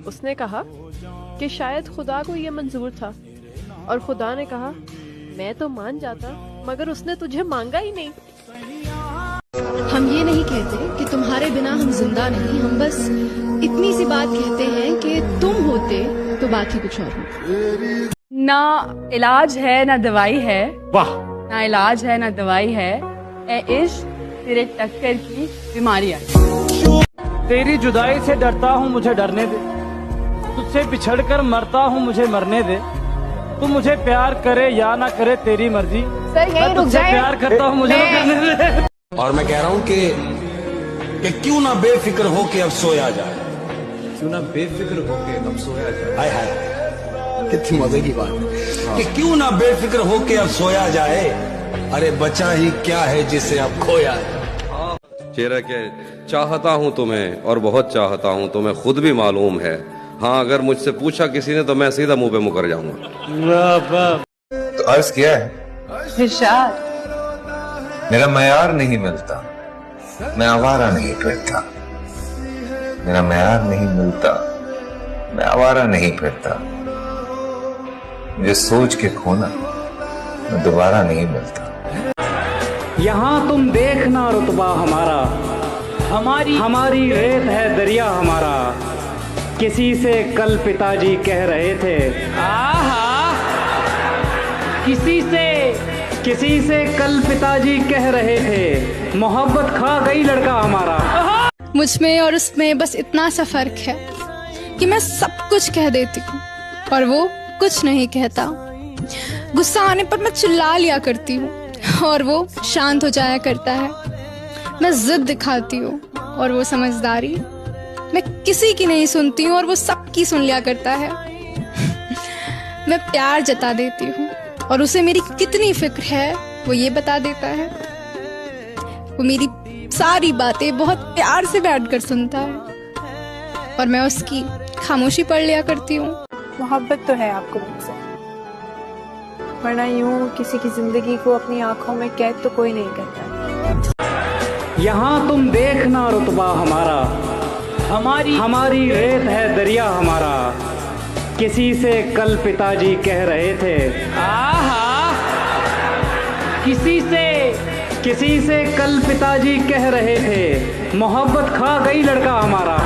उसने कहा कि शायद खुदा को ये मंजूर था, और खुदा ने कहा मैं तो मान जाता, मगर उसने तुझे मांगा ही नहीं। हम ये नहीं कहते कि तुम्हारे बिना हम जिंदा नहीं, हम बस इतनी सी बात कहते हैं कि तुम होते तो बात ही कुछ और होती। ना इलाज है ना दवाई है, वाह, ना इलाज है ना दवाई है, ए इश्क तेरे टक्कर की बीमारी है। तेरी जुदाई से डरता हूँ, मुझे डरने दे। तुझसे बिछड़कर मरता हूँ, मुझे मरने दे। तू मुझे प्यार करे या ना करे तेरी मर्जी। सर यही रुक जाए। प्यार करता हूँ, मुझे करने दे। और मैं कह रहा हूँ कि क्यों ना बेफिक्र हो के अब सोया जाए, क्यों ना बेफिक्र हो के अब सोया जाए। हाय हाय, कितनी मजे की बात है कि क्यों ना बेफिक्र हो के अब सोया जाए। अरे बचा ही क्या है जिसे अब खोया है। चेहरा क्या चाहता हूँ तुम्हें, और बहुत चाहता हूँ, तुम्हें खुद भी मालूम है। हाँ, अगर मुझसे पूछा किसी ने तो मैं सीधा मुंह पे मुकर जाऊंगा। तो अर्ज किया है इरशाद। मेरा मयार नहीं मिलता, मैं आवारा नहीं फिरता। मेरा मयार नहीं मिलता, मैं आवारा नहीं फिरता। मुझे सोच के खोना मैं दोबारा नहीं मिलता। यहाँ तुम देखना रुतबा हमारा, हमारी रेत है दरिया हमारा। किसी से कल पिताजी कह रहे थे, आहा, किसी से कल पिताजी कह रहे थे, मोहब्बत खा गई लड़का हमारा। मुझ में और उसमें बस इतना सा फर्क है कि मैं सब कुछ कह देती हूँ और वो कुछ नहीं कहता। गुस्सा आने पर मैं चिल्ला लिया करती हूँ और वो शांत हो जाया करता है। मैं जिद दिखाती हूँ और वो समझदारी। मैं किसी की नहीं सुनती हूँ और वो सबकी सुन लिया करता है। मैं प्यार जता देती हूँ और उसे मेरी कितनी फिक्र है वो ये बता देता है। वो मेरी सारी बातें बहुत प्यार से बैठकर सुनता है और मैं उसकी खामोशी पढ़ लिया करती हूँ। मोहब्बत तो है आपको मुझसे, वरना यूं किसी की जिंदगी को अपनी आंखों में कैद तो कोई नहीं करता। यहाँ तुम देखना रुतबा हमारा, हमारी रेत है दरिया हमारा। किसी से कल पिताजी कह रहे थे, आहा, किसी से कल पिताजी कह रहे थे, मोहब्बत खा गई लड़का हमारा।